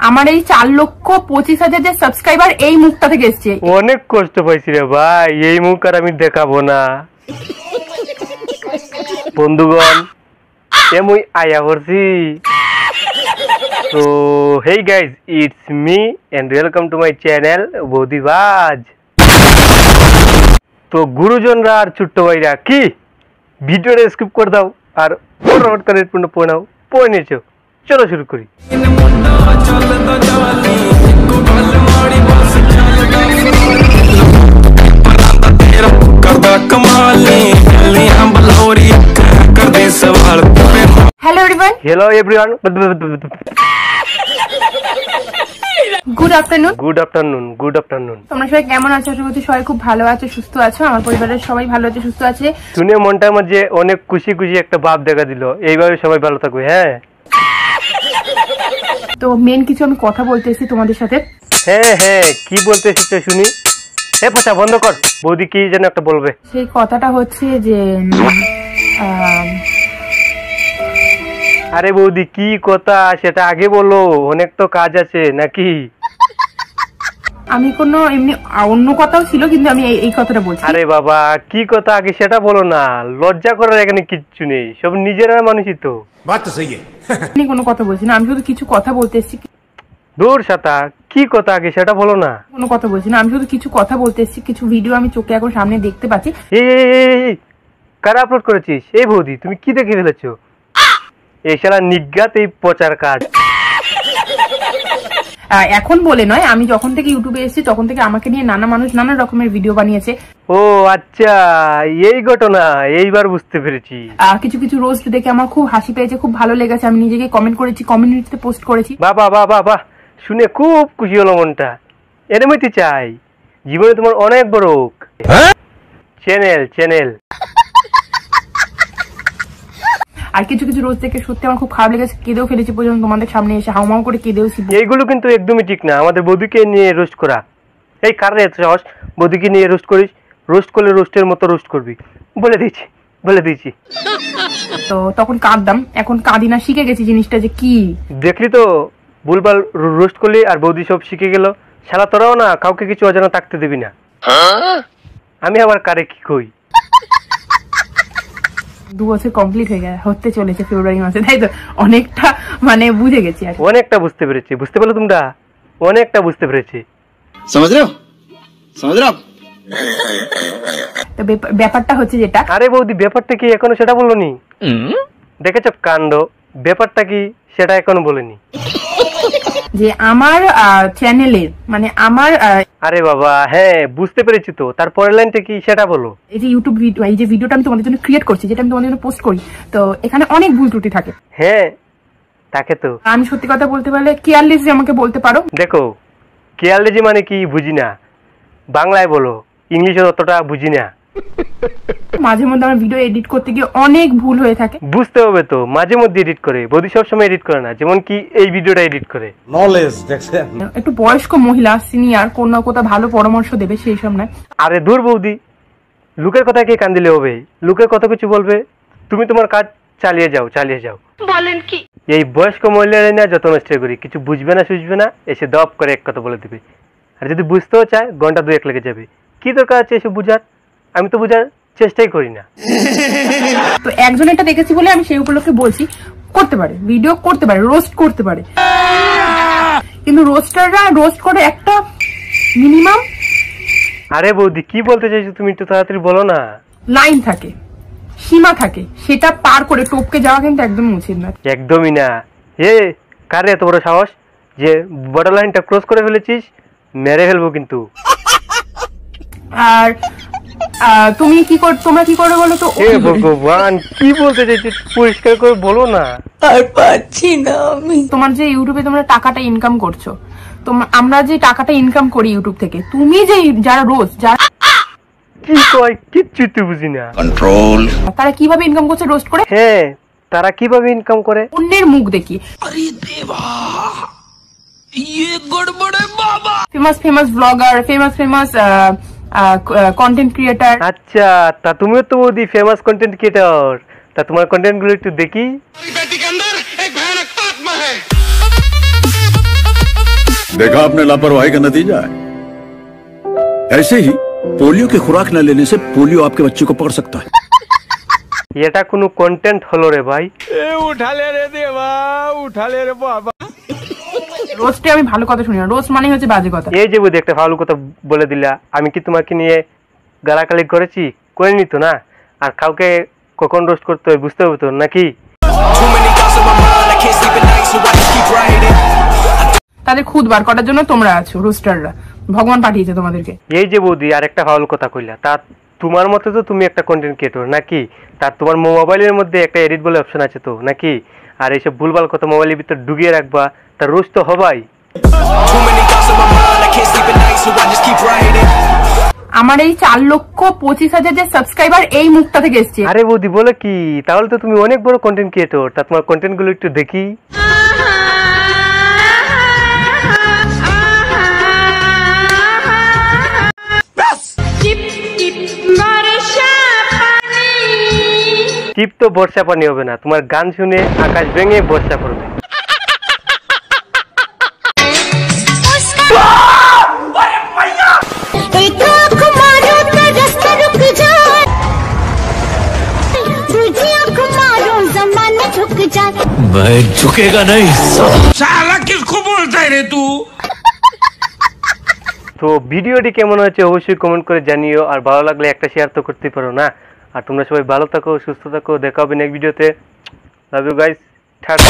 আমার এই 4,25,000 যে সাবস্ক্রাইবার এই মুখটা থেকে এসছে। অনেক কষ্ট পাইছি রে ভাই, এই মুখ আর আমি দেখাবো না। বন্ধুগণ এমই আয়া করছি। তো hey guys, it's me and welcome to my channel Boudibaj. তো গুরুজনরা আর ছোট্ট ভাইরা কি ভিডিওটা স্কিপ করে দাও আর ফটাফট করে পড়াও পড়ে নিয়েছো। চলো শুরু করি। Hello everyone. Hello everyone. Good afternoon. Good afternoon. Good afternoon. তোমরা সবাই কেমন আছো? আশা করছি সবাই খুব ভালো আছো, সুস্থ আছো। আমার পরিবারের সবাই ভালো আছে, সুস্থ আছে। শুনে মনটার মধ্যে অনেক খুশি খুশি একটা ভাব দেখা দিল। এইভাবে সবাই ভালো থাকবে। হ্যাঁ, তো মেন কিছু আমি কথা বলতে এসেছি তোমাদের সাথে। হ্যাঁ হ্যাঁ, কি বলতে এসেছো শুনি? এ পচা বন্ধ কর, বৌদি কি যেন একটা বলবে। সেই কথাটা হচ্ছে যে আরে বৌদি কি কথা সেটা আগে বলো, অনেক তো কাজ আছে নাকি? আমি কোনো এমনি অন্য কথাও ছিল, কিন্তু আমি এই কথাটা বলছি। আরে বাবা কি কথা আগে সেটা বলো না, লজ্জা করার এখানে কিচ্ছু নেই, সব নিজেরা মানুষই তো। আমি কোনো কথা বলছি না, আমি শুধু কিছু কথা বলতে এসেছি। দূর সাতা, কি কথা আগে সেটা বলো না। কোনো কথা বলছি না, আমি শুধু কিছু কথা বলতে এসেছি। কিছু ভিডিও আমি চোখে এখন সামনে দেখতে পাচ্ছি। এই কারা আপলোড করেছিস? এই বৌদি তুমি কি দেখে ফেলেছো? এই শালা নিজ্ঞাত এই পচার কাজ। এখন বলে নয়, আমি যখন থেকে ইউটিউবে এসেছি তখন থেকে আমাকে নিয়ে নানা মানুষ নানা রকমের ভিডিও বানিয়েছে। ও আচ্ছা, এই ঘটনা, এইবার বুঝতে পেরেছি। কিছু কিছু রোস্ট দেখে আমার খুব হাসি পেয়েছে, খুব ভালো লেগেছে। আমি নিজেকে কমেন্ট করেছি, কমিউনিটিতে পোস্ট করেছি। বাবা বাবা বাহ, শুনে খুব খুশি হলো মনটা। এরমইতে চাই জীবনে তোমার অনেক বড় চ্যানেল। আর কিছু কিছু রোজ দেখে সত্যি আমার খুব খারাপ লেগেছে, কেঁদেও ফেলেছি পর্যন্ত। তোমাদের সামনে এসে হাউমাউ করে কেঁদেওছি। এইগুলো কিন্তু একদমই ঠিক না, আমাদের বৌদিকে নিয়ে রোস্ট করা। এই কারণে এত সাহস, বৌদিকে নিয়ে রোস্ট করিস? রোস্ট করলে রোস্টের মতো রোস্ট করবি, বলে দিয়েছি। তো তখন কাঁদতাম, এখন কাঁদি না, শিখে গেছি জিনিসটা যে কি। দেখলি তো, ভুলভাল রোস্ট করলি আর বৌদি সব শিখে গেল। শালা তোরাও না কাউকে কিছু অজানা থাকতে দিবি না। আমি আবার কারে কি কই। 2 বছর কমপ্লিট হতে চলেছে ফেব্রুয়ারি মাসে, তাই তো অনেকটা মানে বুঝে গেছি আর অনেকটা বুঝতে পেরেছি। বুঝতে পারলো তোমরা? অনেকটা বুঝতে পেরেছি। समझ रहे हो? তো ব্যাপারটা হচ্ছে যেটা। আরে বৌদি ব্যাপারটা কি এখনো সেটা বলনি? দেখেছ কাণ্ড, ব্যাপারটা কি সেটা এখনো বলেনি। যে আমার চ্যানেলের মানে আমার আরে বাবা হ্যাঁ বুঝতে পেরেছি, তো তারপরের লাইনটা কি সেটা বলো। এই যে ইউটিউব ভিডিও, এই যে ভিডিওটা আমি তোমাদের জন্য ক্রিয়েট করছি, যেটা আমি তোমাদের জন্য পোস্ট করি, তো এখানে অনেক ভুল ত্রুটি থাকে। হ্যাঁ তাকে তো আমি সত্যি কথা বলতে পারলে কেয়ারলেস যে আমাকে বলতে পারো। দেখো কেয়ারলেস মানে কি বুঝি না, বাংলায় বলো, ইংলিশে অতটা বুঝি না। মাঝে মধ্যে আমার ভিডিও এডিট করতে গিয়ে অনেক ভুল হয়ে থাকে। বুঝতে হবে তো, মাঝে মধ্যে এডিট করে, বৌদি সবসময় এডিট করে না, যেমন কি এই ভিডিওটা এডিট করে। नॉलेज দেখছেন, একটু বয়স্ক মহিলা সিনিয়র কোন কোথাও ভালো পরামর্শ দেবে সেই সব নয়। আরে দূর বৌদি, লোকের কথা কে কান দিলে হবে? লোকের কত কিছু বলবে, তুমি তোমার কাজ চালিয়ে যাও। বলেন কি? এই বয়স্ক মহিলারা না যত নষ্ট করি, কিছু বুঝবে না সুঝবে না, এসে দপ করে এক কথা বলে দিবে। আর যদি বুঝতেও চায় ঘন্টা 2-1 লেগে যাবে। কি দরকার আছে এসব বুঝার? আমি তো বুঝার চেষ্টাই করি না। তো একজন এটা দেখেছি বলে আমি সেই উপলক্ষে বলছি, করতে পারে ভিডিও, করতে পারে রোস্ট করতে পারে, কিন্তু রোস্টাররা রোস্ট করে একটা মিনিমাম। আরে বৌদি কি বলতে চাইছো তুমি, একটু তাড়াতাড়ি বলো না। লাইন থাকে, সীমা থাকে, সেটা পার করে টপকে যাওয়া কিন্তু একদম উচিত না। একদমই না। কারে এত বড় সাহস যে বর্ডার লাইনটা ক্রস করে ফেলেছিস? মেরে ফেলবো কিন্তু। আর তোমরা কি করে বলো তো? ভগবান কি বলতে চাইছো, পরিষ্কার করে বলো না। আর পাচ্ছি না আমি। তোমার যে ইউটিউবে তোমরা টাকাটা ইনকাম করছো, আমরা যে টাকাটা ইনকাম করি ইউটিউব থেকে, তুমি যে যারা কি কয় কিচ্ছু তো বুঝি না। कंट्रोल তারা কিভাবে ইনকাম করছে রোস্ট করে? হ্যাঁ তারা কিভাবে ইনকাম করে? অন্যের মুখ দেখি। আরে দেবা, ये गड़बड़ है बाबा। Famous blogger, famous content creator. আচ্ছা, তা তুমিও তো বৌদি ফেমাস কন্টেন্ট ক্রিয়েটর, তা তোমার কন্টেন্ট গুলো একটু দেখি। देखा आपने लापरवाही का नतीजा है। ऐसे ही पोलियो की खुराक न लेने से पोलियो आपके बच्चे को पकड़ सकता है। এটা কোনো কন্টেন্ট হলো রে ভাই? রোস্টে আমি ভালো কথা শুনি না, রোস্ট মানে হচ্ছে বাজে কথা। এই যে বুঝি একটা ভালো কথা বলে দিলা, আমি কি তোমাকে নিয়ে গালাগালি করেছি? করিনি তো না। আর কাউকে কখন রোস্ট করতে হয় বুঝতে হবে তো নাকি? তাদের খুদ বার করার জন্য তোমরা আছো রোস্টাররা, ভগবান পাঠিয়েছে তোমাদেরকে। এই যে বৌদি আর একটা ভালো কথা কইলা, তা তোমার মতে তো তুমি একটা কন্টেন্ট ক্রিয়েটর নাকি? তার তোমার মোবাইলের মধ্যে একটা এডিট বলে অপশন আছে তো নাকি? আর এইসব ভুলভাল কথা মোবাইলের ভিতর ঢুকিয়ে রাখবা, তার রোজ তো হবাই। আমার এই 4,25,000 যে সাবস্ক্রাইবার এই মুখটা থেকে এসছে। আরে বৌদি বলে কি, তাহলে তো তুমি অনেক বড় কন্টেন্ট ক্রিয়েটর। তা তোমার কন্টেন্ট গুলো একটু দেখি। টিপ তো বর্ষা পানি হবে না, তোমার গান শুনে আকাশ ভেঙে বর্ষা পড়বে। मैं झुकेगा नहीं साला किसको बोलता है रे तू। তো ভিডিওটি কেমন হয়েছে অবশ্যই কমেন্ট করে জানিও, আর ভালো লাগলে একটা শেয়ার তো করতে পারো না। আর তোমরা সবাই ভালো থাকো, সুস্থ থাকো, দেখা হবে নেক্সট ভিডিওতে। Love you guys, tata.